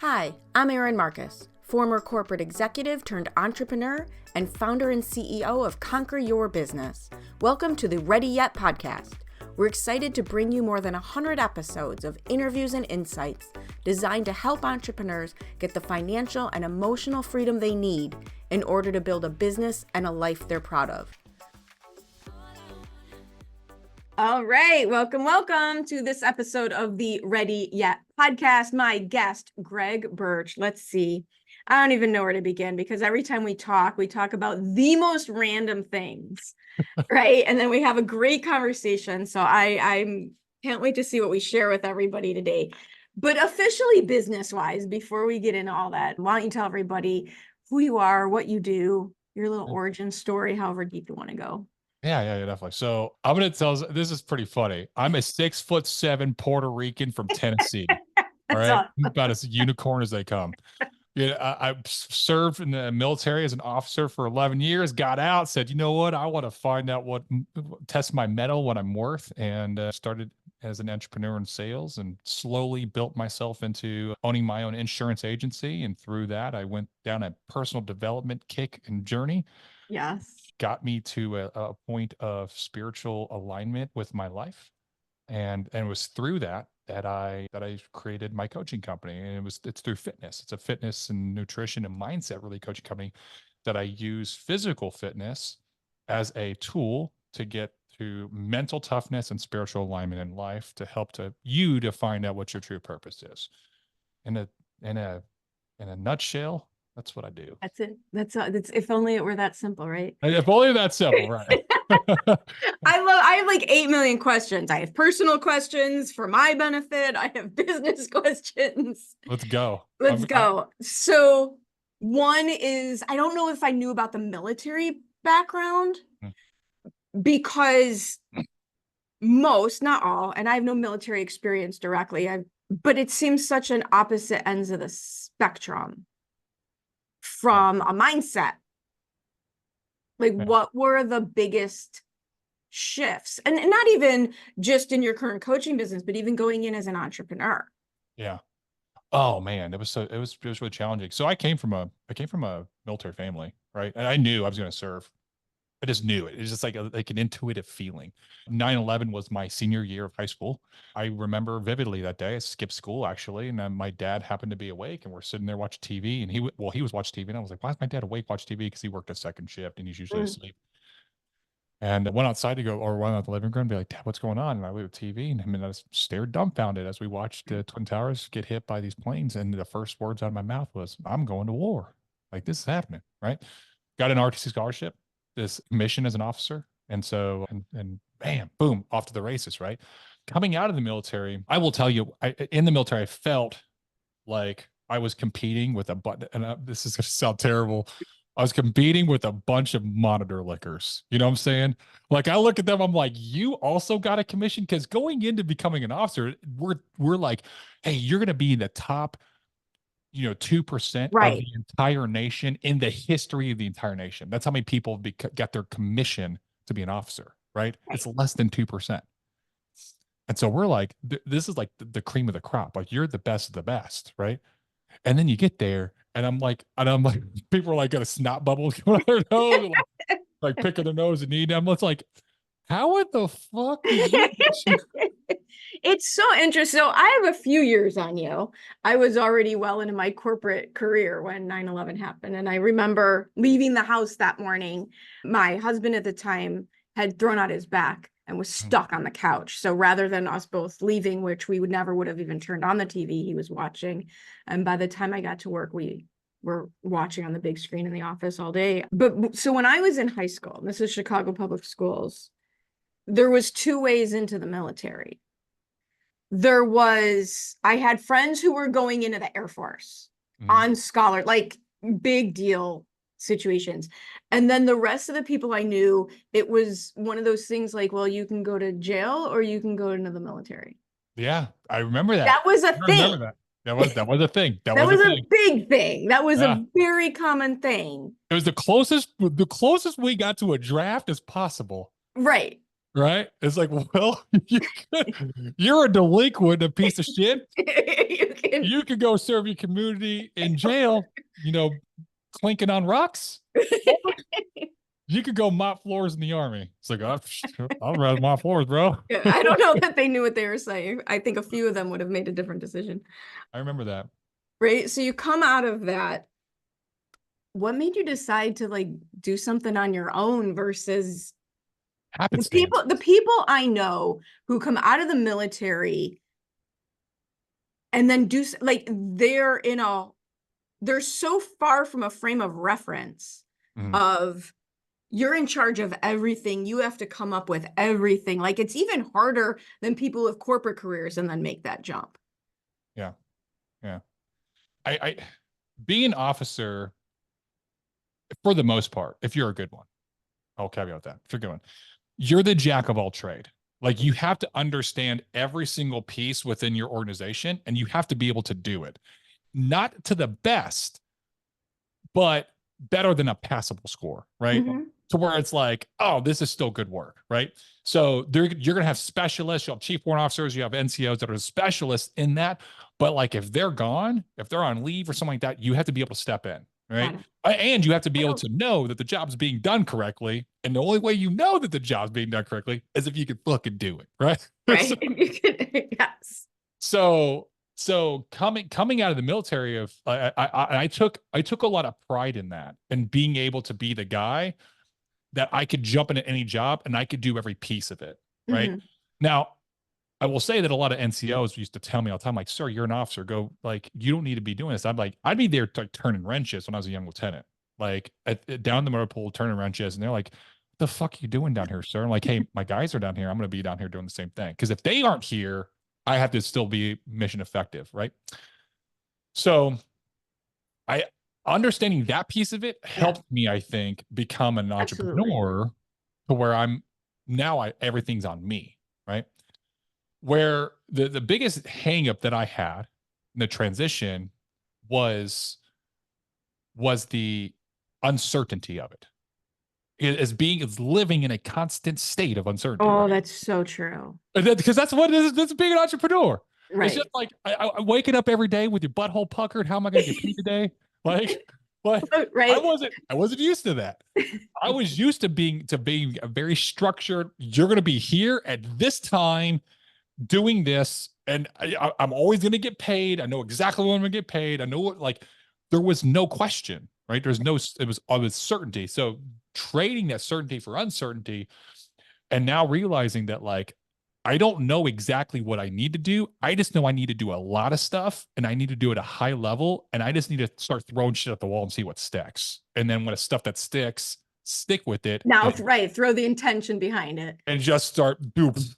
Hi, I'm Erin Marcus, former corporate executive turned entrepreneur and founder and CEO of Conquer Your Business. Welcome to the Ready Yet podcast. We're excited to bring you more than 100 episodes of interviews and insights designed to help entrepreneurs get the financial and emotional freedom they need in order to build a business and a life they're proud of. All right, welcome to this episode of the Ready Yet podcast. My guest, Greg Birch. Let's see. I don't even know where to begin because every time we talk about the most random things, right? And then we have a great conversation. So I can't wait to see what we share with everybody today. But officially business-wise, before we get into all that, why don't you tell everybody who you are, what you do, your little origin story, however deep you want to go. Yeah, definitely. So I'm going to tell, this is pretty funny. I'm a 6'7" Puerto Rican from Tennessee. All right. About as unicorn as they come. Yeah. I served in the military as an officer for 11 years, got out, said, you know what? I want to find out test my mettle, what I'm worth. And started as an entrepreneur in sales and slowly built myself into owning my own insurance agency. And through that, I went down a personal development kick and journey. Yes. Got me to a point of spiritual alignment with my life. And it was through that I created my coaching company. And it's through fitness. It's a fitness and nutrition and mindset really coaching company that I use physical fitness as a tool to get to mental toughness and spiritual alignment in life to help you to find out what your true purpose is. In a nutshell, that's what I do. That's it. That's if only it were that simple, right? If only that simple, right? I have like 8 million questions. I have personal questions for my benefit. I have business questions. Let's go. Let's go. So one is, I don't know if I knew about the military background because most, not all, and I have no military experience directly, but it seems such an opposite ends of the spectrum from a mindset. Like, what were the biggest shifts? And not even just in your current coaching business, but even going in as an entrepreneur. Yeah. Oh man, it was really challenging. So I came from a military family, right? And I knew I was going to serve. I just knew it. It's just like an intuitive feeling. 9/11 was my senior year of high school. I remember vividly that day. I skipped school actually, and then my dad happened to be awake, and we're sitting there watching TV. And he was watching TV, and I was like, "Why is my dad awake watching TV?" Because he worked a second shift, and he's usually asleep. And I went outside to went out the living room and be like, "Dad, what's going on?" And I looked at TV, and I just stared dumbfounded as we watched the Twin Towers get hit by these planes. And the first words out of my mouth was, "I'm going to war. Like, this is happening," right? Got an RTC scholarship, this mission as an officer. And so, and bam, boom, off to the races, right? Coming out of the military, I will tell you, in the military, I felt like I was competing with this is going to sound terrible. I was competing with a bunch of monitor lickers. You know what I'm saying? Like, I look at them, I'm like, you also got a commission? Because going into becoming an officer, we're like, hey, you're going to be in the top 2% of the entire nation in the history of the entire nation. That's how many people get their commission to be an officer, right? It's less than 2%. And so we're like, this is like the cream of the crop. Like, you're the best of the best, right? And then you get there, and I'm like, people are like got a snot bubble coming out of their nose, like picking their nose and eating them. It's like, how in the fuck did you It's so interesting. So I have a few years on you. I was already well into my corporate career when 9/11 happened. And I remember leaving the house that morning. My husband at the time had thrown out his back and was stuck on the couch. So rather than us both leaving, which we would have even turned on the TV, he was watching. And by the time I got to work, we were watching on the big screen in the office all day. But so when I was in high school, this is Chicago Public Schools, there was 2 ways into the military. I had friends who were going into the Air Force on scholar, like big deal situations. And then the rest of the people I knew, it was one of those things like, well, you can go to jail or you can go into the military. Yeah, I remember that. That was a thing. That was a thing. That was a big thing. That was a very common thing. It was the closest we got to a draft as possible. Right. right? It's like, well, you're a delinquent, a piece of shit. You can. You could go serve your community in jail, clinking on rocks. Or you could go mop floors in the army. It's like, I'll rather mop floors, bro. I don't know that they knew what they were saying. I think a few of them would have made a different decision. I remember that. Right. So you come out of that. What made you decide to like do something on your own versus Happenstance. the people I know who come out of the military and then do like they're so far from a frame of reference of you're in charge of everything. You have to come up with everything. Like it's even harder than people with corporate careers and then make that jump. Yeah. Yeah. I being an officer, for the most part, if you're a good one, I'll caveat that. If you're a good one, you're the jack of all trade. Like you have to understand every single piece within your organization and you have to be able to do it. Not to the best, but better than a passable score, right? Mm-hmm. To where it's like, oh, this is still good work, right? So you're going to have specialists, you have chief warrant officers, you have NCOs that are specialists in that. But like if they're gone, if they're on leave or something like that, you have to be able to step in, right? And you have to be able to know that the job's being done correctly. And the only way you know that the job's being done correctly is if you can fucking do it, right? Right. Yes. So coming out of the military, I took a lot of pride in that and being able to be the guy that I could jump into any job and I could do every piece of it. Right. Now, I will say that a lot of NCOs used to tell me all the time, like, sir, you're an officer. Go, like, you don't need to be doing this. I'm like, I'd be there turning wrenches when I was a young lieutenant, like down the motor pool, turning wrenches. And they're like, what the fuck are you doing down here, sir? I'm like, hey, my guys are down here. I'm going to be down here doing the same thing. Because if they aren't here, I have to still be mission effective. Right. So I understanding that piece of it helped me, I think, become an entrepreneur to where everything's on me. Right. Where the biggest hang up that I had in the transition was the uncertainty of it. As living in a constant state of uncertainty. Oh, right? that's so true. Because that's what it is. That's being an entrepreneur. Right. It's just like I waking up every day with your butthole puckered. How am I going to get paid today? Like right. I wasn't used to that. I was used to being a very structured. You're going to be here at this time doing this, and I'm always going to get paid. I know exactly when I'm going to get paid. I know what, like, there was no question, right? It was all with certainty. So trading that certainty for uncertainty, and now realizing that, like, I don't know exactly what I need to do. I just know I need to do a lot of stuff and I need to do it at a high level. And I just need to start throwing shit at the wall and see what sticks. And then when it's stuff that sticks, stick with it. Now, right. Throw the intention behind it. And just start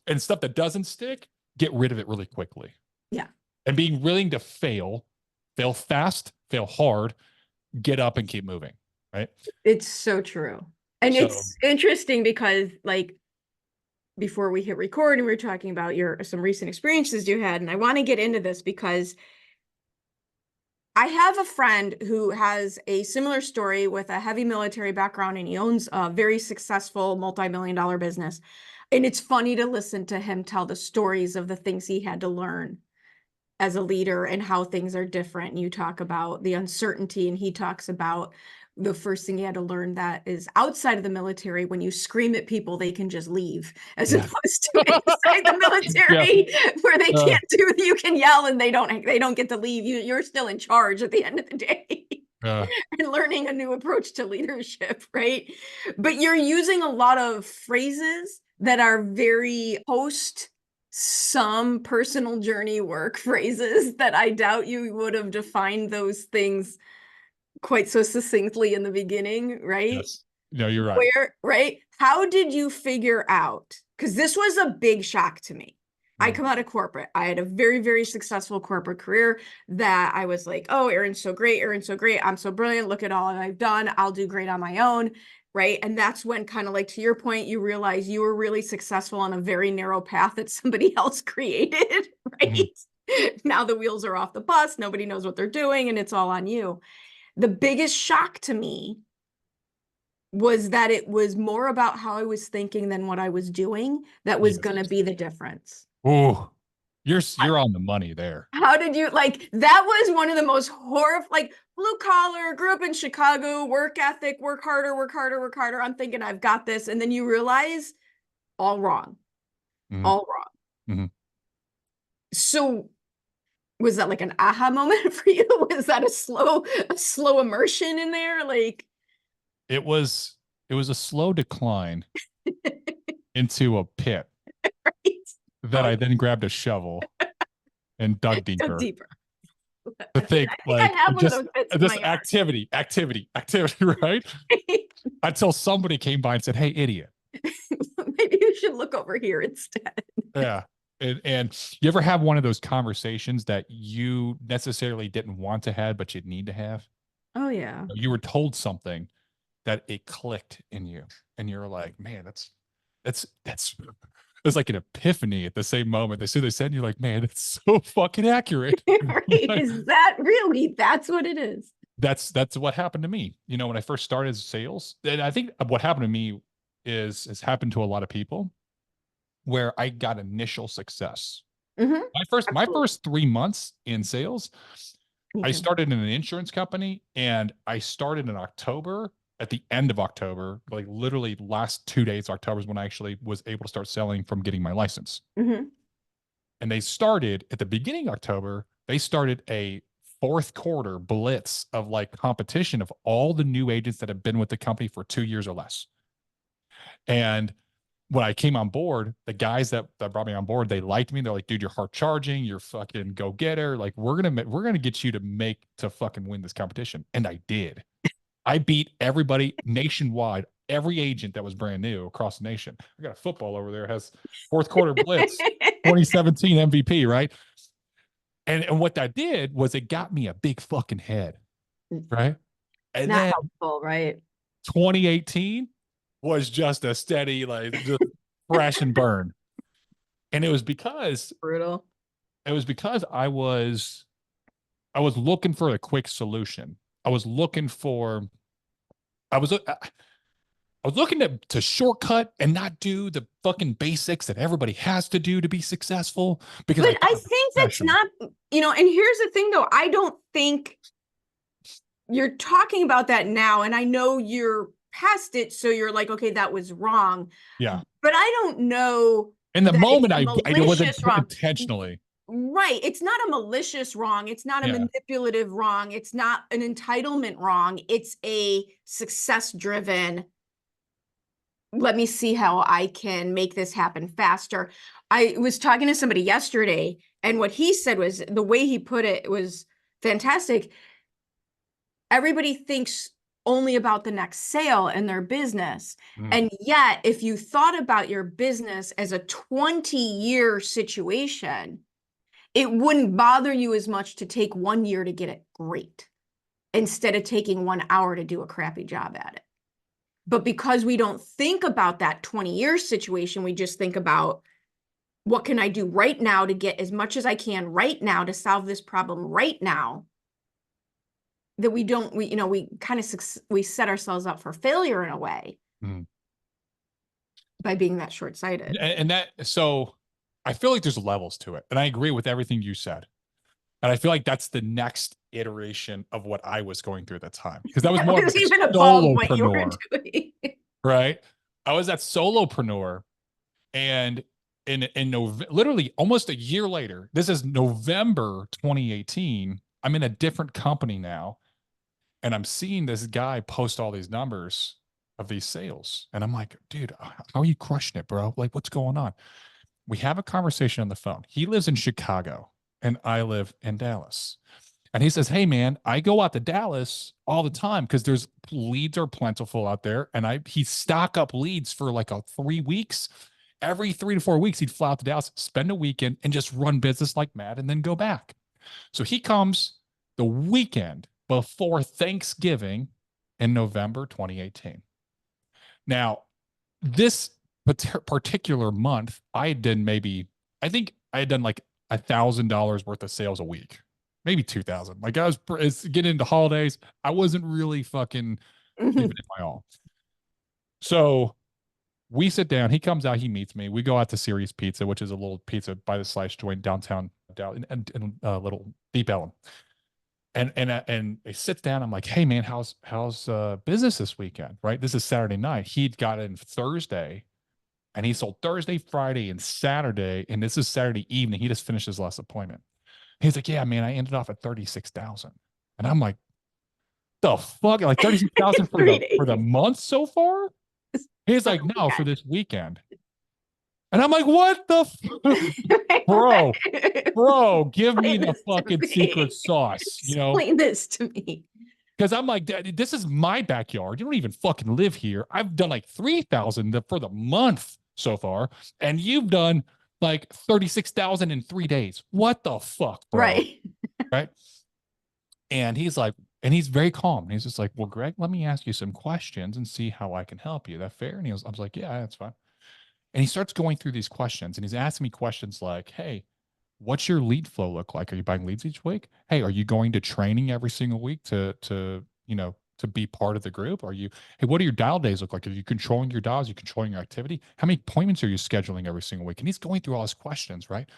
and stuff that doesn't stick, get rid of it really quickly. Yeah. And being willing to fail fast, fail hard, get up and keep moving. Right. It's so true. And it's interesting because, like, before we hit record and we were talking about some recent experiences you had, and I want to get into this because I have a friend who has a similar story with a heavy military background, and he owns a very successful multi-million-dollar business. And it's funny to listen to him tell the stories of the things he had to learn as a leader and how things are different. And you talk about the uncertainty, and he talks about the first thing he had to learn that is outside of the military, when you scream at people, they can just leave, as opposed to inside the military where they can't you can yell and they don't get to leave. You're still in charge at the end of the day. And learning a new approach to leadership, right? But you're using a lot of phrases that are very post some personal journey work phrases that I doubt you would have defined those things quite so succinctly in the beginning, right? Yes. No, you're right. Right? How did you figure out? Because this was a big shock to me. I come out of corporate. I had a very, very successful corporate career that I was like, oh, Erin's so great. Erin's so great. I'm so brilliant. Look at all I've done. I'll do great on my own. Right. And that's when, kind of like to your point, you realize you were really successful on a very narrow path that somebody else created. Right. Now the wheels are off the bus. Nobody knows what they're doing and it's all on you. The biggest shock to me was that it was more about how I was thinking than what I was doing that was Yes. going to be the difference. Oh, you're on the money there. How did you like that was one of the most horrible, like blue collar, grew up in Chicago, work ethic, work harder, work harder, work harder. I'm thinking I've got this. And then you realize all wrong, Mhm, all wrong. mhm. So was that like an aha moment for you? Was that a slow immersion in there? Like, It was a slow decline into a pit right? that Oh, I then grabbed a shovel and dug go deeper deeper. to I think think I like have one of just those bits in my this yard. activity, right? Until somebody came by and said, "Hey, idiot." Maybe you should look over here instead. Yeah. And you ever have one of those conversations that you necessarily didn't want to have, but you'd need to have? Oh yeah. You were told something that it clicked in you, and you're like, man, that's it's like an epiphany at the same moment. As soon as they said, you're like, man, it's so fucking accurate. Right? Like, Is that really? That's what it is. that's what happened to me. When I first started sales, and I think what happened to me is has happened to a lot of people where I got initial success. Mm-hmm. My Absolutely. first 3 months in sales, Me I too. started in an insurance company, and I started in October. At the end of October, like literally last 2 days of October is when I actually was able to start selling from getting my license. Mm-hmm. And they started at the beginning of October, they started a fourth quarter blitz of like competition of all the new agents that have been with the company for 2 years or less. And when I came on board, the guys that brought me on board, they liked me. They're like, dude, you're hard charging, you're fucking go getter. Like, we're gonna get you to fucking win this competition. And I did. I beat everybody nationwide, every agent that was brand new across the nation. I got a football over there, has fourth quarter blitz, 2017 MVP, right? And what that did was it got me a big fucking head, right? And Not then helpful, right? 2018 was just a steady, like just crash and burn. And Brutal. it was because I was looking for a quick solution. I was looking for I was I was looking to shortcut and not do the fucking basics that everybody has to do to be successful because I But I thought think that's professional. not, and here's the thing though, I don't think you're talking about that now, and I know you're past it, so you're like, okay, that was wrong. Yeah. But I don't know In the that it's moment, a I wasn't malicious wrong. intentionally. Right. It's not a malicious wrong. It's not a Yeah. manipulative wrong. It's not an entitlement wrong. It's a success driven. Let me see how I can make this happen faster. I was talking to somebody yesterday, and what he said was the way he put it was fantastic. Everybody thinks only about the next sale in their business. Mm. And yet, if you thought about your business as a 20-year situation, it wouldn't bother you as much to take 1 year to get it great instead of taking 1 hour to do a crappy job at it. But because we don't think about that 20-year situation, we just think about what can I do right now to get as much as I can right now to solve this problem right now, that we kind of we set ourselves up for failure in a way Mm. by being that short-sighted. And that, so I feel like there's levels to it. And I agree with everything you said. And I feel like that's the next iteration of what I was going through at that time. Because that was That more of was like even a above what you were solopreneur, doing. right? I was that solopreneur. And literally almost a year later, this is November 2018. I'm in a different company now. And I'm seeing this guy post all these numbers of these sales. And I'm like, dude, how are you crushing it, bro? Like, what's going on? We have a conversation on the phone. He lives in Chicago and I live in Dallas. And he says, hey man, I go out to Dallas all the time because there's leads are plentiful out there. And he stock up leads for like 3 weeks. Every 3 to 4 weeks, he'd fly out to Dallas, spend a weekend, and just run business like mad and then go back. So he comes the weekend before Thanksgiving in November 2018. Now, this particular month, I think I had done like $1,000 worth of sales a week, maybe 2,000. Like it's getting into holidays. I wasn't really fucking giving it my all. So we sit down. He comes out. He meets me. We go out to Series Pizza, which is a little pizza by the slice joint downtown, down in little Deep Ellum. And he sits down. I'm like, hey man, how's business this weekend? Right. This is Saturday night. He'd got in Thursday, and he sold Thursday, Friday, and Saturday. And this is Saturday evening. He just finished his last appointment. He's like, yeah, man, I ended off at 36,000. And I'm like, the fuck? Like 36,000 for Three the days. month so far? He's For like, the no, for this weekend. And I'm like, what the bro, bro, give me Explain the this to fucking secret me. sauce, Explain this to me. Because I'm like, this is my backyard. You don't even fucking live here. I've done like 3,000 for the month so far, and you've done like 36,000 in 3 days. What the fuck, bro? Right. Right. And he's like, and he's very calm. He's just like, well, Greg, let me ask you some questions and see how I can help you. That fair? And I was like, yeah, that's fine. And he starts going through these questions, and he's asking me questions like, hey, what's your lead flow look like? Are you buying leads each week? Hey, are you going to training every single week to be part of the group? Are you, hey, what do your dial days look like? Are you controlling your dials? Are you controlling your activity? How many appointments are you scheduling every single week? And he's going through all his questions, right?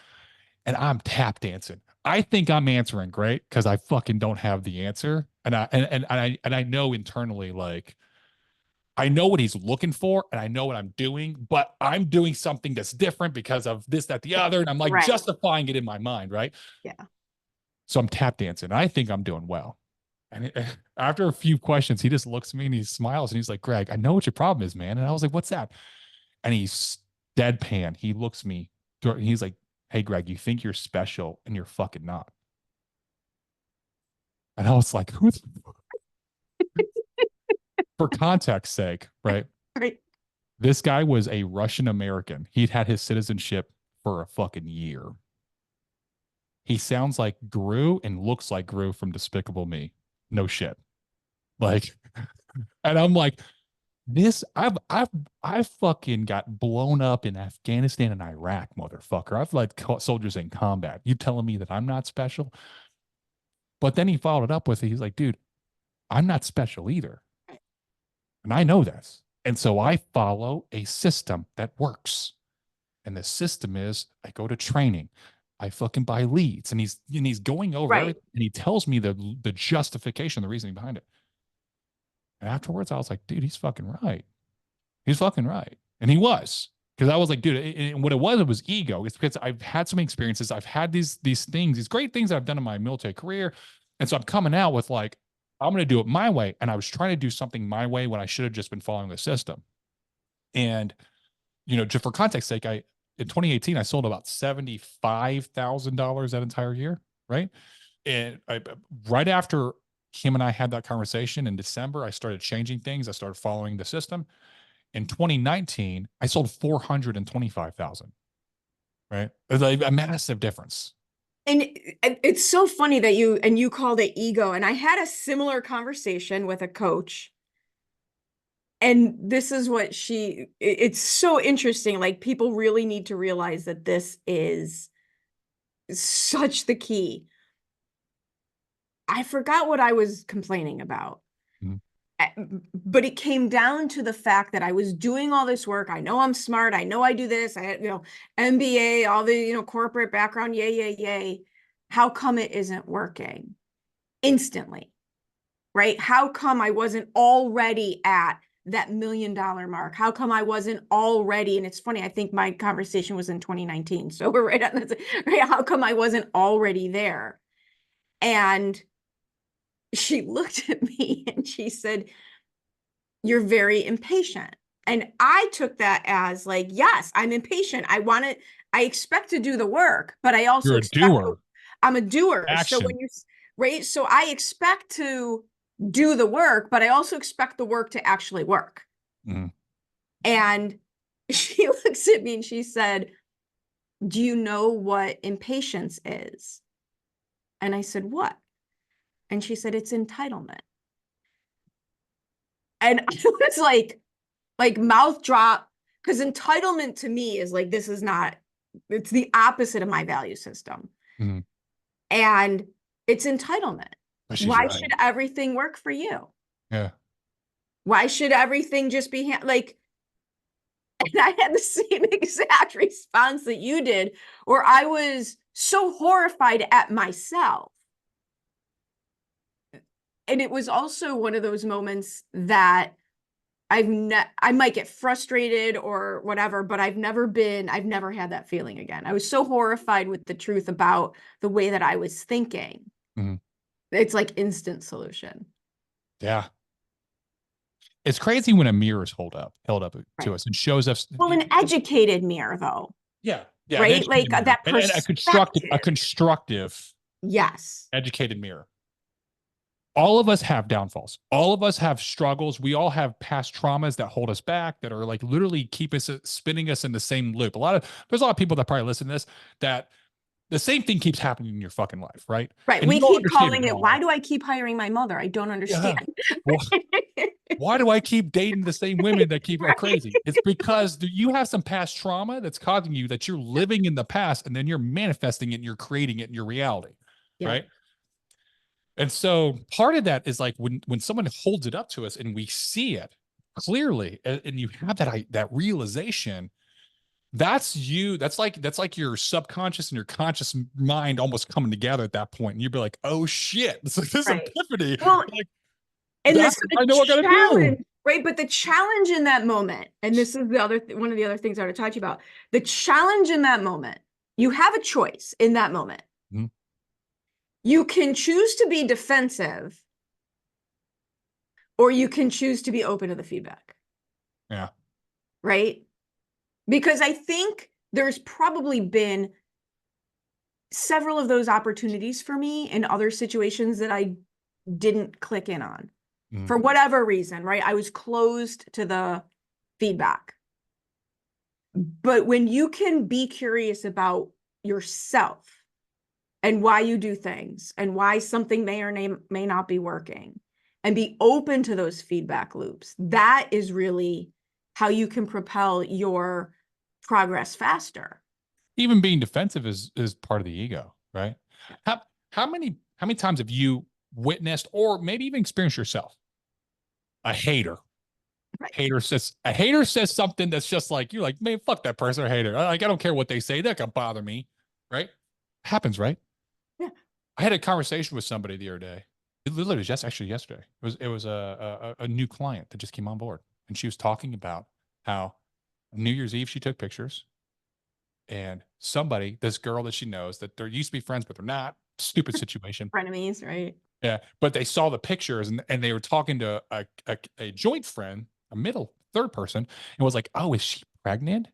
And I'm tap dancing. I think I'm answering great because I fucking don't have the answer. And I know internally, like, I know what he's looking for and I know what I'm doing, but I'm doing something that's different because of this, that, the other. And I'm like Right. justifying it in my mind, right? Yeah. So I'm tap dancing. I think I'm doing well. And after a few questions, he just looks at me and he smiles and he's like, Greg, I know what your problem is, man. And I was like, what's that? And he's deadpan. He looks at me. He's like, hey, Greg, you think you're special and you're fucking not. And I was like, who's for context sake, right? Right. This guy was a Russian American. He'd had his citizenship for a fucking year. He sounds like Gru and looks like Gru from Despicable Me. No shit. Like, and I'm like, this, I've fucking got blown up in Afghanistan and Iraq, motherfucker. I've led soldiers in combat. You telling me that I'm not special? But then he followed it up with it. He's like, dude, I'm not special either. And I know this. And so I follow a system that works. And the system is I go to training. I fucking buy leads. And he's going over Right. everything. And he tells me the justification, the reasoning behind it. And afterwards, I was like, dude, he's fucking right. He's fucking right. And he was. Because I was like, dude, and what it was ego. It's because I've had some experiences. I've had these things, these great things that I've done in my military career. And so I'm coming out with like, I'm going to do it my way. And I was trying to do something my way when I should have just been following the system. And, just for context sake, in 2018, I sold about $75,000 that entire year. Right. And right after him and I had that conversation in December, I started changing things. I started following the system. In 2019, I sold 425,000. Right. It's like a massive difference. And it's so funny that you called it ego. And I had a similar conversation with a coach. And this is what it's so interesting. Like, people really need to realize that this is such the key. I forgot what I was complaining about. Mhm. But it came down to the fact that I was doing all this work. I know I'm smart. I know I do this. I had, MBA, all the, corporate background. Yay, yay, yay. How come it isn't working instantly? Right? How come I wasn't already at that $1 million mark? How come I wasn't already? And it's funny, I think my conversation was in 2019. So we're right on this, right? How come I wasn't already there? And she looked at me and she said, you're very impatient. And I took that as like, yes, I'm impatient. I expect to do the work, but I also You're a expect, doer. I'm a doer. So Action. right. So I expect to do the work, but I also expect the work to actually work. Mhm. And she looks at me and she said, do you know what impatience is? And I said, what? And she said, it's entitlement. And I was like mouth drop, because entitlement to me is like, this is not, it's the opposite of my value system. Mhm. And it's entitlement. But she's Why right. should everything work for you? Yeah. Why should everything just be like, And I had the same exact response that you did, where I was so horrified at myself. And it was also one of those moments that I might get frustrated or whatever, but I've never had that feeling again. I was so horrified with the truth about the way that I was thinking. Mhm. It's like instant solution. Yeah. It's crazy when a mirror is held up to Right. us and shows us. Well, an educated mirror, though, Yeah. Yeah. An right? educated Like mirror. that And a perspective. constructive, Yes. educated mirror. All of us have downfalls. All of us have struggles. We all have past traumas that hold us back, that are like literally keep us spinning us in the same loop. There's a lot of people that probably listen to this that the same thing keeps happening in your fucking life, right? Right. And We you don't keep understand calling it, why. why do I keep hiring my mother? I don't Yeah. understand. Well, why do I keep dating the same women that keep are Right. crazy? It's because you have some past trauma that's causing you, that you're living in the past, and then you're manifesting it and you're creating it in your reality. Yeah. Right. And so part of that is like when someone holds it up to us and we see it clearly, and you have that realization, that's you. That's like your subconscious and your conscious mind almost coming together at that point. And you'd be like, oh shit, it's like this Right. epiphany. Well, Like, and that's, the I know what I gotta do. challenge, right? But the challenge in that moment, and this is the other one of the other things I want to talk to you about. The challenge in that moment, you have a choice in that moment. Mhm. You can choose to be defensive, or you can choose to be open to the feedback. Yeah. Right? Because I think there's probably been several of those opportunities for me in other situations that I didn't click in on for whatever reason, right? I was closed to the feedback. But when you can be curious about yourself and why you do things and why something may or may not be working, and be open to those feedback loops, that is really how you can propel your progress faster. Even being defensive is part of the ego, right? How how many times have you witnessed or maybe even experienced yourself a hater? Right. A hater says something that's just like, you're like, man, fuck that person, or hater. Like, I don't care what they say, that can bother me, right? Happens, right? Yeah. I had a conversation with somebody the other day. It literally just actually yesterday. It was a new client that just came on board, and she was talking about how New Year's Eve she took pictures, and somebody, this girl that she knows that they're used to be friends, but they're not. Stupid situation. Frenemies, right? Yeah, but they saw the pictures, and they were talking to a joint friend, a middle third person, and was like, "Oh, is she pregnant?"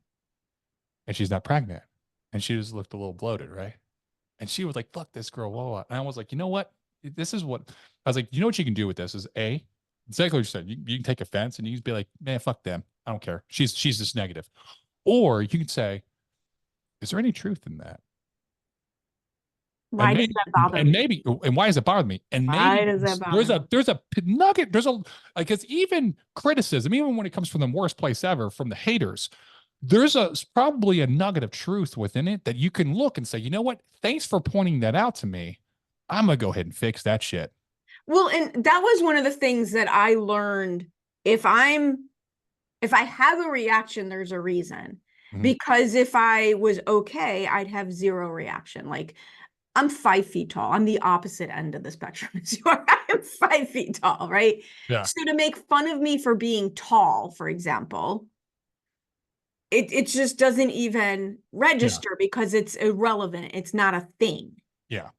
And she's not pregnant, and she just looked a little bloated, right? And she was like, "Fuck this girl, blah, blah." And I was like, "You know what? This is what." I was like, "You know what you can do with this is a exactly what you said. You can take offense and you can be like, man, fuck them. I don't care. She's just negative." Or you can say, "Is there any truth in that?" Why does that bother me? And why does it bother me? And Why maybe does that bother there's me? a nugget, there's a like, because even criticism, even when it comes from the worst place ever, from the haters, probably a nugget of truth within it that you can look and say, you know what? Thanks for pointing that out to me. I'm gonna go ahead and fix that shit. Well, and that was one of the things that I learned. If I have a reaction, there's a reason. Mhm. Because if I was okay, I'd have zero reaction. Like, I'm 5 feet tall. I'm the opposite end of the spectrum as you are. I'm 5 feet tall, right? Yeah, So to make fun of me for being tall, for example, it just doesn't even yeah, register because it's irrelevant. It's not a thing. yeah.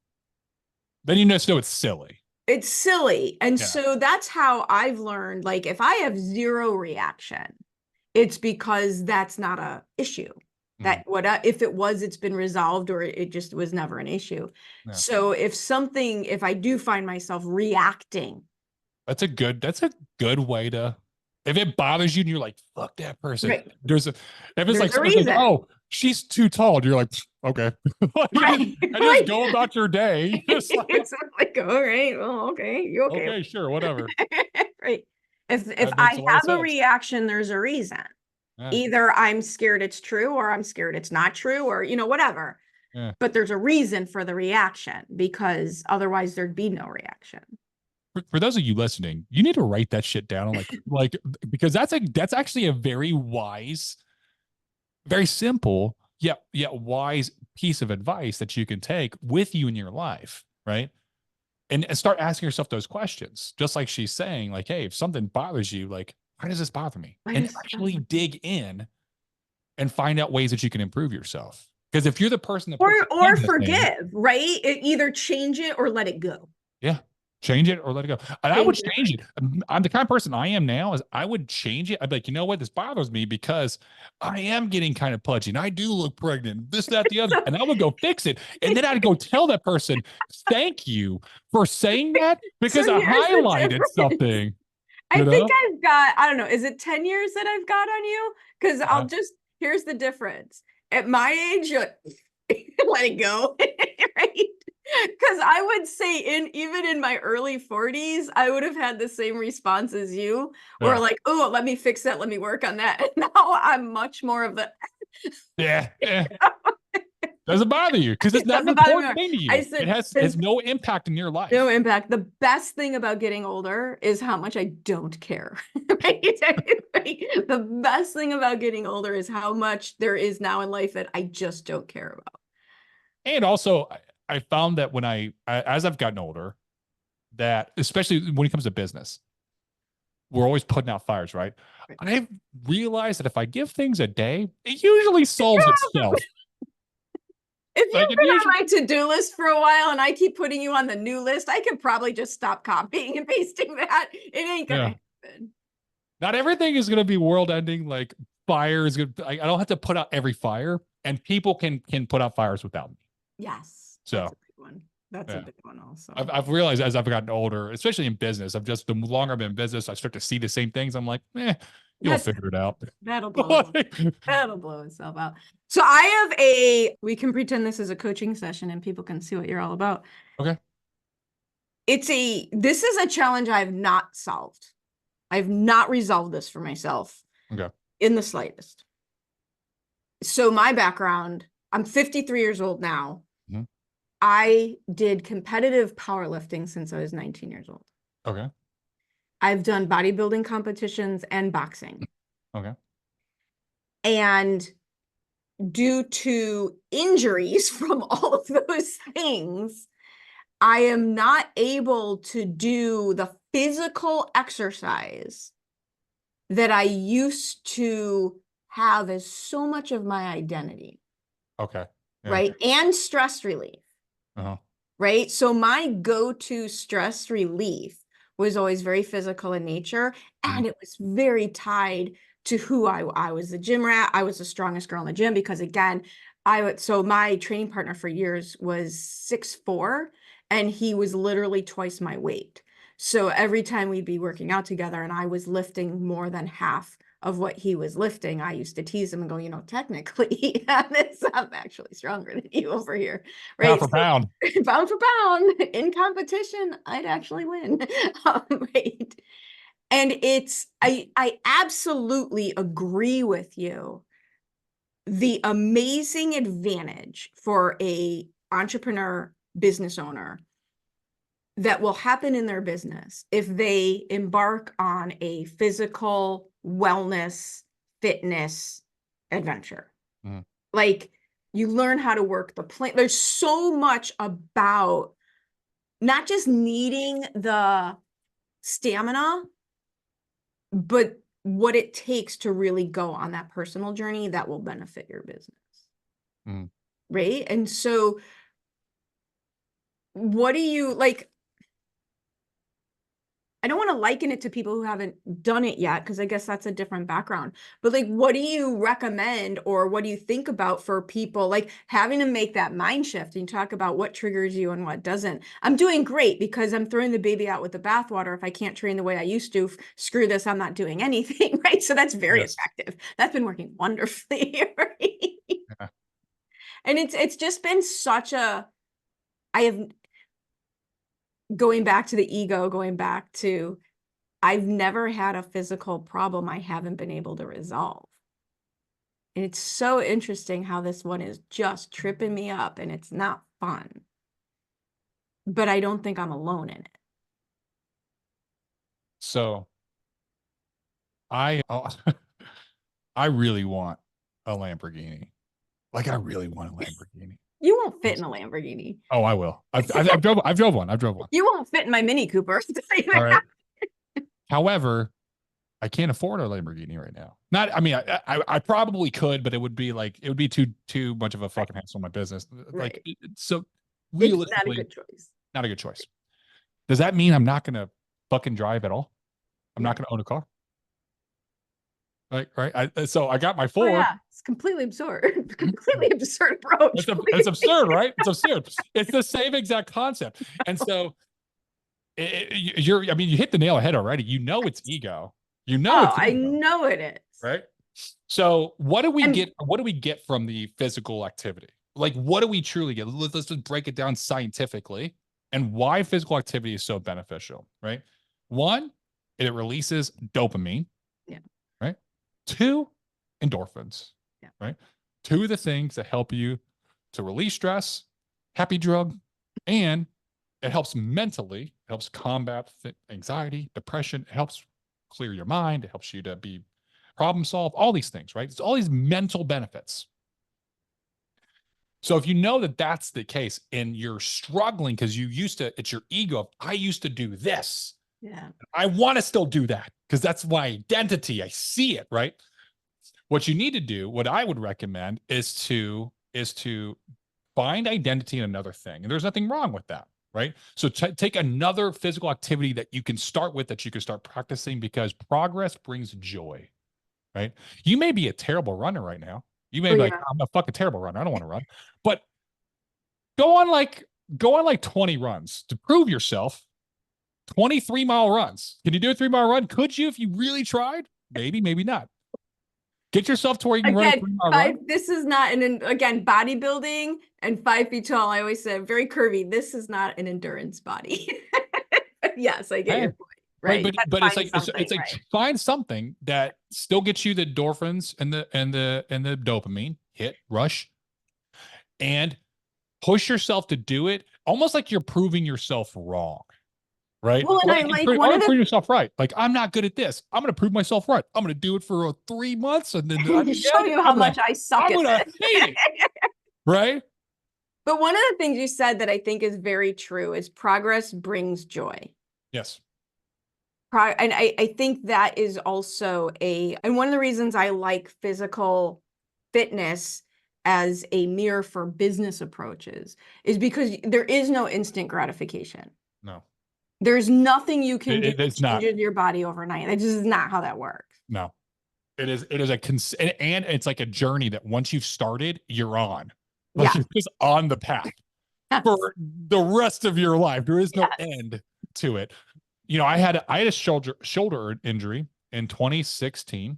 Then you just know it's silly. It's silly. And Yeah. so that's how I've learned, like, if I have zero reaction, it's because that's not a issue. Mhm. That what if it was, it's been resolved, or it just was never an issue. Yeah. So if I do find myself reacting, That's a good way to, if it bothers you and you're like, fuck that person. right, If it's there's like a someone says, reason. oh, she's too tall, and you're like, okay. Right. And just Like, go about your day. Just like, it's like, all right, well, okay, you okay? okay, sure, whatever. Right. If That makes I a lot of have a sense. reaction, there's a reason. Yeah, Either I'm scared it's true, or I'm scared it's not true, or whatever. yeah. But there's a reason for the reaction, because otherwise there'd be no reaction. For those of you listening, you need to write that shit down, like because that's actually a very wise very simple, yet wise piece of advice that you can take with you in your life, right? And start asking yourself those questions, just like she's saying, like, hey, if something bothers you, like, why does this bother me? Why And does this bother actually me? dig in and find out ways that you can improve yourself. Because if you're the person that Or puts your or hand in the thing, forgive, right? Either change it or let it go. yeah, change it or let it go. And I would Change it. change it. I'm the kind of person I am now is I would change it. I'd be like, you know what? This bothers me because I am getting kind of pudgy and I do look pregnant, this, that, the other. So, And I would go fix it. And then I'd go tell that person, thank you for saying that so because I here's the highlighted difference. something, I you think know? I've got, I don't know, is it 10 years that I've got on you? Because Uh, here's the difference. At my age, you're like, let it go, right? Because I would say even in my early 40s, I would have had the same response as you, where yeah. like, oh, let me fix that, let me work on that. And now I'm much more of the Yeah. Yeah. Doesn't bother you because it's it not an doesn't bother important me. thing to I you. It said, has no impact in your no life. impact. The best thing about getting older is how much I don't care. Right? The best thing about getting older is how much there is now in life that I just don't care about. And also, I found that as I've gotten older, that especially when it comes to business, we're always putting out fires, right? Right. I've realized that if I give things a day, it usually solves itself. If Like you've it been on usually, my to-do list for a while and I keep putting you on the new list, I could probably just stop copying and pasting that. It ain't yeah. gonna happen. Not everything is going to be world ending. Like fire is good. I don't have to put out every fire, and people can put out fires without me. Yes, that's So a big one. That's a yeah. big one also. I've realized as I've gotten older, especially in business, the longer I'm in business, I start to see the same things. I'm like, you'll That's figure it out. that'll blow it. That'll blow itself out. So I have we can pretend this is a coaching session and people can see what you're all about. Okay. This is a challenge I've not solved. I've not resolved this for myself Okay. in the slightest. So my background, I'm 53 years old now. Mhm. I did competitive powerlifting since I was 19 years old. Okay. I've done bodybuilding competitions and boxing. Okay. And due to injuries from all of those things, I am not able to do the physical exercise that I used to have as so much of my identity, Okay. Yeah. right? And stress relief, Uh-huh. right? So my go-to stress relief was always very physical in nature, Mhm. and it was very tied to who I was the gym rat. I was the strongest girl in the gym because again, so my training partner for years was 6'4", and he was literally twice my weight. So every time we'd be working out together and I was lifting more than half of what he was lifting, I used to tease him and go, technically, I'm actually stronger than you over here, Pound right? for pound. So pound for pound in competition, I'd actually win. Right. And I absolutely agree with you. The amazing advantage for a entrepreneur business owner that will happen in their business if they embark on a physical wellness, fitness adventure. Mhm. Like you learn how to work the plant. There's so much about not just needing the stamina, but what it takes to really go on that personal journey that will benefit your business. Mhm. Right. And so, what do you like? I don't want to liken it to people who haven't done it yet, because I guess that's a different background. But like, what do you recommend or what do you think about for people like having to make that mind shift and talk about what triggers you and what doesn't? I'm doing great because I'm throwing the baby out with the bathwater. If I can't train the way I used to, screw this, I'm not doing anything. Right. So that's very Yes. effective. That's been working wonderfully. Right. Yeah. And it's just been such a, I have going back to the ego, going back to I've never had a physical problem I haven't been able to resolve. And it's so interesting how this one is just tripping me up and it's not fun. But I don't think I'm alone in it. So I I really want a Lamborghini. Like I really want a Lamborghini. You won't fit in a Lamborghini. Oh, I will. I've drove one. I've drove one. You won't fit in my Mini Cooper. All right. However, I can't afford a Lamborghini right now. Not, I mean, I probably could, but it would be too much of a fucking hassle on my business. Like, Right. so It's not a realistically, good choice. not a good choice. Does that mean I'm not going to fucking drive at all? I'm not Right. going to own a car. Right. So I got my Oh Ford. yeah, it's completely absurd. Completely absurd approach. It's absurd, right? It's absurd. It's the same exact concept. And so I mean, you hit the nail ahead already. You know, it's ego. You know, Oh, it's I ego, know it is. right? So what do we And get? What do we get from the physical activity? Like, what do we truly get? Let's just break it down scientifically and why physical activity is so beneficial, right? One, it releases dopamine. Yeah. Right. Two, endorphins. Yeah. Right. Two of the things that help you to release stress, happy drug, and it helps mentally, it helps combat anxiety, depression, it helps clear your mind, it helps you to be problem solve, all these things, right? It's all these mental benefits. So if you know that that's the case and you're struggling because it's your ego. I used to do this. yeah. I want to still do that because that's my identity. I see it, right? What you need to do, what I would recommend is to find identity in another thing. And there's nothing wrong with that, right? So take another physical activity that you can start with, that you can start practicing, because progress brings joy, right? You may be a terrible runner right now. You may Oh, be like, yeah. I'm a fucking terrible runner. I don't want to run. But go on like 20 runs to prove yourself. 23-mile runs. Can you do a 3-mile run? Could you if you really tried? Maybe, maybe not. Get yourself to where you can run a Again, 3-mile run. this is not again, bodybuilding and 5 feet tall. I always say very curvy. This is not an endurance body. Yes, I get Hey, your point. Right. right, You but gotta find it's something, like right. find something that still gets you the endorphins and the dopamine hit rush, and push yourself to do it, almost like you're proving yourself wrong, right? Well, and Or I like like you're one of proving yourself right. Like, I'm not good at this. I'm going to prove myself right. I'm going to do it for 3 months, and then I the can get show it. you how much I suck I'm at gonna this. hate it, right? But one of the things you said that I think is very true is progress brings joy. Yes. And I think that is also and one of the reasons I like physical fitness as a mirror for business approaches is because there is no instant gratification. No. There's nothing you can do that It's not. changes your body overnight. That just is not how that works. No. It is and it's like a journey that once you've started, you're on. Like, Yeah. you're just on the path Yes. for the rest of your life. There is no Yes. end to it. You know, I had a shoulder injury in 2016.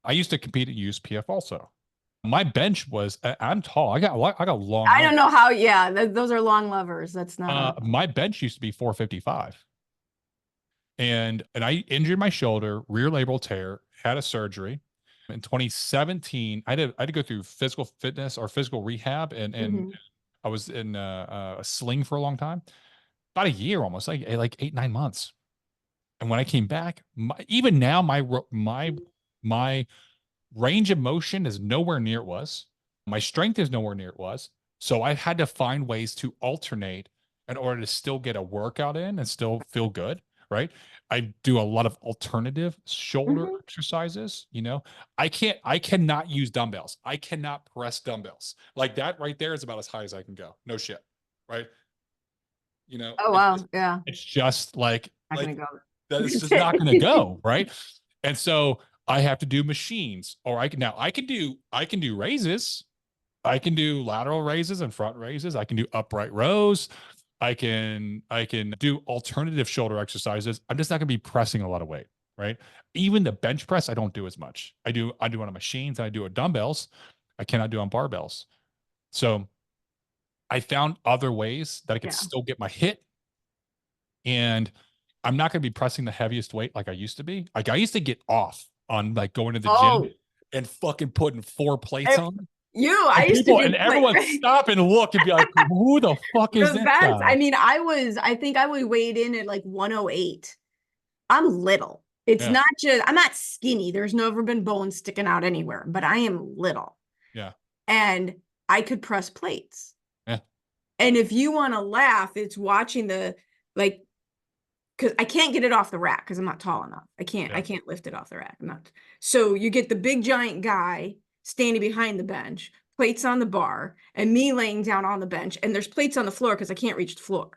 I used to compete at USPF also. My bench was, I'm tall. I got long I don't legs. know how, yeah, those are long levers. That's not My bench used to be 455. And I injured my shoulder, rear labral tear, had a surgery. In 2017, I had to go through physical fitness or physical rehab, and Mhm. I was in a sling for a long time, about a year almost, like 8, 9 months. And when I came back, even now, my range of motion is nowhere near it was. My strength is nowhere near it was. So I had to find ways to alternate in order to still get a workout in and still feel good, right? I do a lot of alternative shoulder Mhm. exercises. I cannot use dumbbells. I cannot press dumbbells. Like, that right there is about as high as I can go. No shit. Right. Oh, wow. Yeah. It's just like, Not gonna go. that it's just not going to go. Right. And so I have to do machines, or I can do raises. I can do lateral raises and front raises. I can do upright rows. I can do alternative shoulder exercises. I'm just not going to be pressing a lot of weight, right? Even the bench press, I don't do as much. I do on machines, and I do on dumbbells. I cannot do on barbells. So I found other ways that I could Yeah. still get my hit, and I'm not going to be pressing the heaviest weight like I used to be. Like, I used to get off on like going to the gym Oh, and fucking putting 4 plates on. I used to And do like everyone stop and look and be like, who the fuck is the this best. guy? I mean, I think I would weighed in at like 108. I'm little. It's Yeah. not just, I'm not skinny. There's never been bones sticking out anywhere, but I am little. Yeah. and I could press plates. Yeah. And if you want to laugh, it's watching the, like, because I can't get it off the rack because I'm not tall enough. I Yeah. can't lift it off the rack. I'm not. So you get the big giant guy standing behind the bench, plates on the bar, and me laying down on the bench. And there's plates on the floor because I can't reach the floor.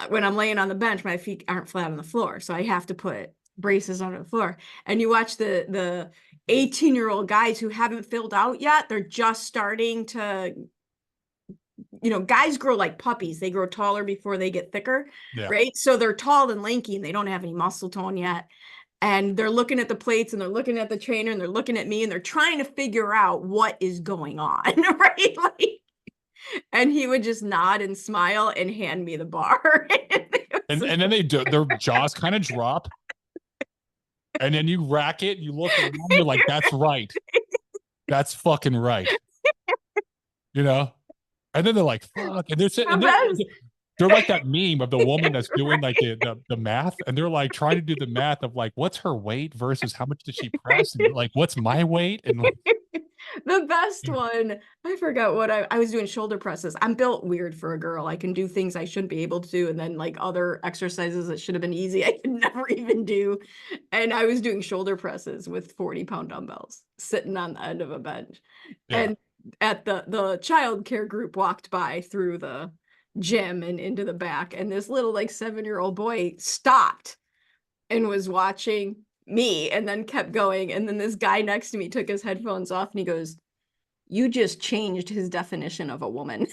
When I'm laying on the bench, my feet aren't flat on the floor. So I have to put braces under the floor. And you watch the 18-year-old guys who haven't filled out yet. They're just starting to, guys grow like puppies. They grow taller before they get thicker, Yeah. right? So they're tall and lanky and they don't have any muscle tone yet. And they're looking at the plates and they're looking at the trainer and they're looking at me and they're trying to figure out what is going on, right? Like, and he would just nod and smile and hand me the bar. And then they do, their jaws kind of drop. And then you rack it, you look around, you're like, that's right. That's fucking right. You know? And then they're like, fuck. And they're like that meme of the woman that's doing like the math, and they're like trying to do the math of like what's her weight versus how much did she press, and like what's my weight, and like, the best one, I forgot what I was doing shoulder presses. I'm built weird for a girl. I can do things I shouldn't be able to do, and then like other exercises that should have been easy, I could never even do. And I was doing shoulder presses with 40-pound dumbbells sitting on the end of a bench. yeah. And at the child care group walked by through the gym and into the back, and this little like 7-year-old boy stopped and was watching me and then kept going. And then this guy next to me took his headphones off and he goes, "You just changed his definition of a woman."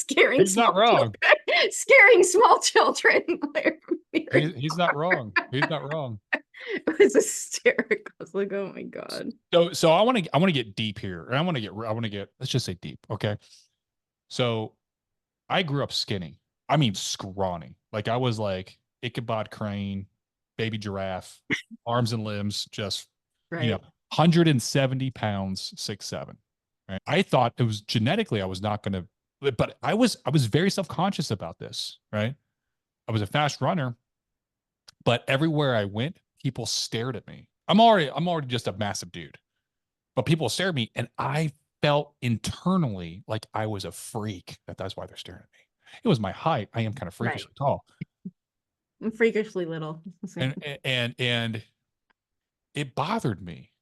He's not wrong. Scaring small children. He's not wrong. He's not wrong. It was hysterical. I was like, oh my God. So I want to get deep here. And I want to get, let's just say deep. Okay. So I grew up skinny. I mean, scrawny. Like I was like Ichabod Crane, baby giraffe, arms and limbs, just, Right. 170 pounds, 6'7". Right. I thought it was genetically, I was not going to, but I was very self-conscious about this. Right. I was a fast runner, but everywhere I went, people stared at me. I'm already just a massive dude, but people stared at me, and I felt internally like I was a freak. That's why they're staring at me. It was my height. I am kind of freakishly tall. I'm freakishly little. And it bothered me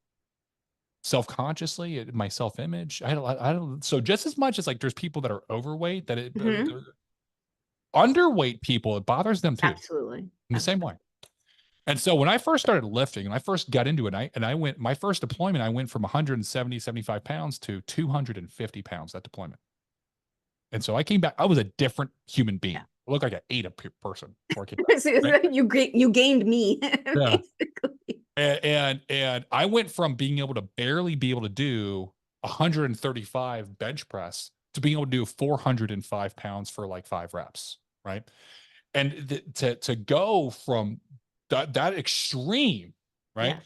self-consciously, my self-image. I don't. So just as much as like there's people that are overweight, that underweight people, it bothers them too. Absolutely. In the same way. And so when I first started lifting and I first got into it, I went, my first deployment, I went from 170, 75 pounds to 250 pounds that deployment. And so I came back, I was a different human being. I looked like I ate a person before I came back, right? You gained me. Yeah. And I went from being able to barely be able to do 135 bench press to being able to do 405 pounds for like 5 reps. Right. And to go from that extreme, right,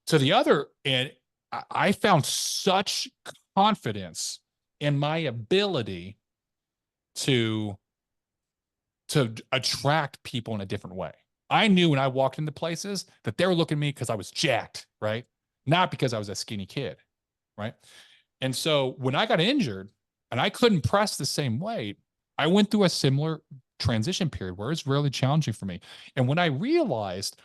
to the other, and I found such confidence in my ability to attract people in a different way. I knew when I walked into places that they were looking at me because I was jacked, right? Not because I was a skinny kid, right? And so when I got injured and I couldn't press the same weight, I went through a similar transition period where it's really challenging for me. And when I realized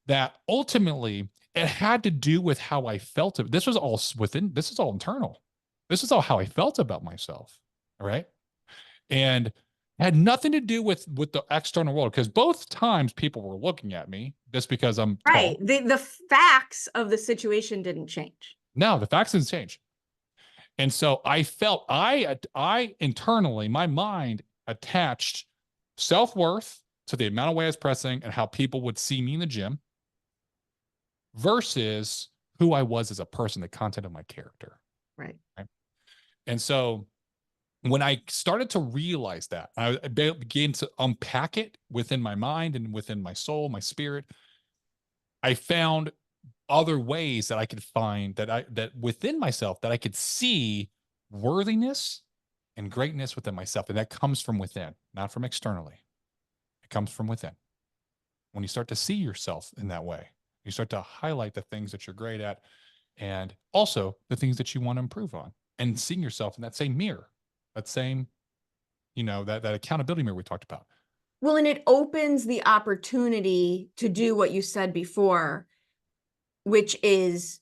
that ultimately it had to do with how I felt, this was all internal. This is all how I felt about myself. All right. And it had nothing to do with the external world, because both times people were looking at me just because I'm right. tall. The facts of the situation didn't change. No, the facts didn't change. And so I felt I internally, my mind attached self-worth to the amount of weight I was pressing and how people would see me in the gym versus who I was as a person, the content of my character. Right. And so when I started to realize that, I began to unpack it within my mind and within my soul, my spirit, I found other ways that I could find that within myself, that I could see worthiness and greatness within myself. And that comes from within, not from externally. It comes from within. When you start to see yourself in that way, You start to highlight the things that you're great at and also the things that you want to improve on, and seeing yourself in that same mirror, that same, that accountability mirror we talked about. Well, and it opens the opportunity to do what you said before, which is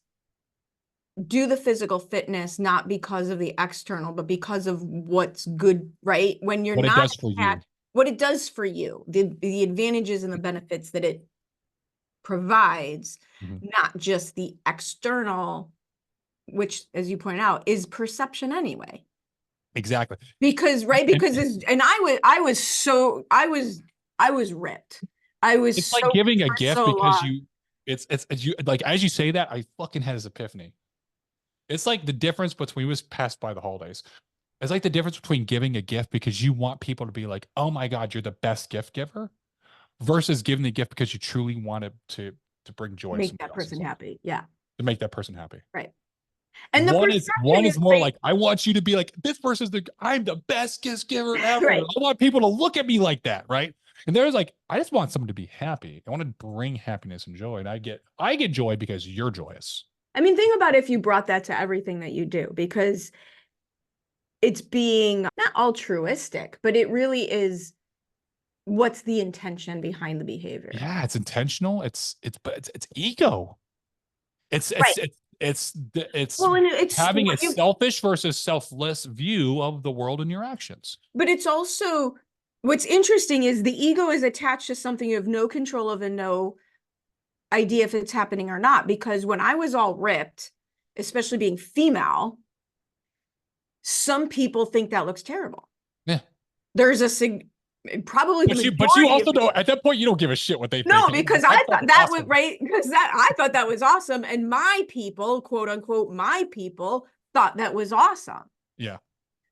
do the physical fitness, not because of the external, but because of what's good, right? When you're What it not does for you. attached, what it does for you, the advantages and the benefits that it provides, not just the external, which, as you point out, is perception anyway. Exactly. Because and I was ripped. I was It's so like giving a for gift so because long. it's you, like, as you say that, I fucking had this epiphany. It's like the difference between, we was passed by the holidays. It's like the difference between giving a gift because you want people to be like, oh my God, you're the best gift giver, versus giving the gift because you truly want it to bring joy to Make somebody that else's person life, happy. Yeah. to make that person happy. Right. And the One perception is is more like, like, I want you to be like, this person's I'm the best gift giver ever. right. I want people to look at me like that, right? And there's like, I just want someone to be happy. I want to bring happiness and joy. And I get joy because you're joyous. I mean, think about if you brought that to everything that you do, because it's being not altruistic, but it really is, what's the intention behind the behavior? Yeah, it's intentional. But it's ego. It's Right. it's Well, and it's having a what selfish versus selfless view of the world and your actions. but it's also, what's interesting is the ego is attached to something you have no control of and no idea if it's happening or not. Because when I was all ripped, especially being female, some people think that looks terrible. Yeah. There's probably the But you majority also of know at that point you don't give a shit what they think. no, because I thought that was awesome. right, because that I thought that was awesome, and my people, quote unquote, my people thought that was awesome. Yeah.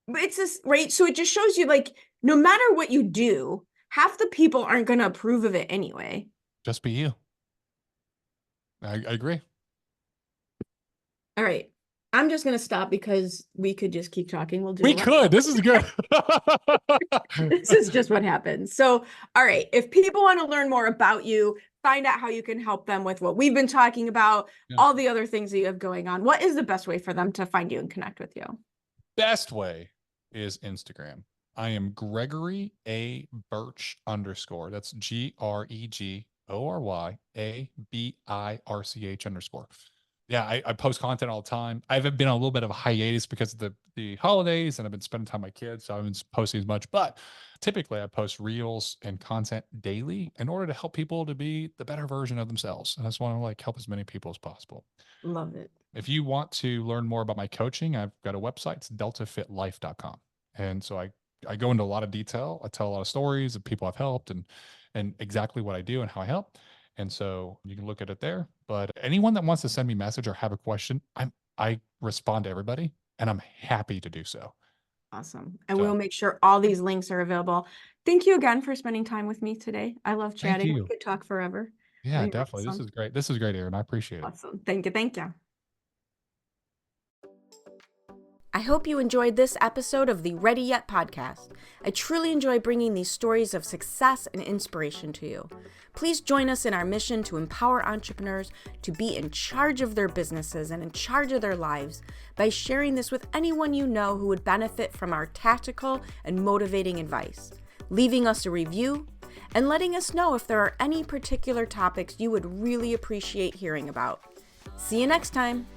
But it's this, right? So it just shows you, like, no matter what you do, half the people aren't going to approve of it anyway. Just be you. I agree. All right. I'm just going to stop because we could just keep talking. We could. This is good. This is just what happens. So, all right. If people want to learn more about you, find out how you can help them with what we've been talking about, all the other things that you have going on, what is the best way for them to find you and connect with you? Best way is Instagram. I am Gregory A. Birch _. That's GREGORYABIRCH _ Yeah, I post content all the time. I've been on a little bit of a hiatus because of the holidays, and I've been spending time with my kids, so I haven't posting as much. But typically, I post reels and content daily in order to help people to be the better version of themselves. And I just want to like help as many people as possible. Love it. If you want to learn more about my coaching, I've got a website. It's deltafitlife.com. And so I go into a lot of detail. I tell a lot of stories of people I've helped and exactly what I do and how I help. And so you can look at it there. But anyone that wants to send me a message or have a question, I respond to everybody, and I'm happy to do so. Awesome. And we'll make sure all these links are available. Thank you again for spending time with me today. I love chatting. We could talk forever. Yeah, definitely. Awesome. This is great. This is great, Erin. I appreciate it. Awesome. Thank you. Thank you. I hope you enjoyed this episode of the Ready Yet podcast. I truly enjoy bringing these stories of success and inspiration to you. Please join us in our mission to empower entrepreneurs to be in charge of their businesses and in charge of their lives by sharing this with anyone you know who would benefit from our tactical and motivating advice, leaving us a review, and letting us know if there are any particular topics you would really appreciate hearing about. See you next time.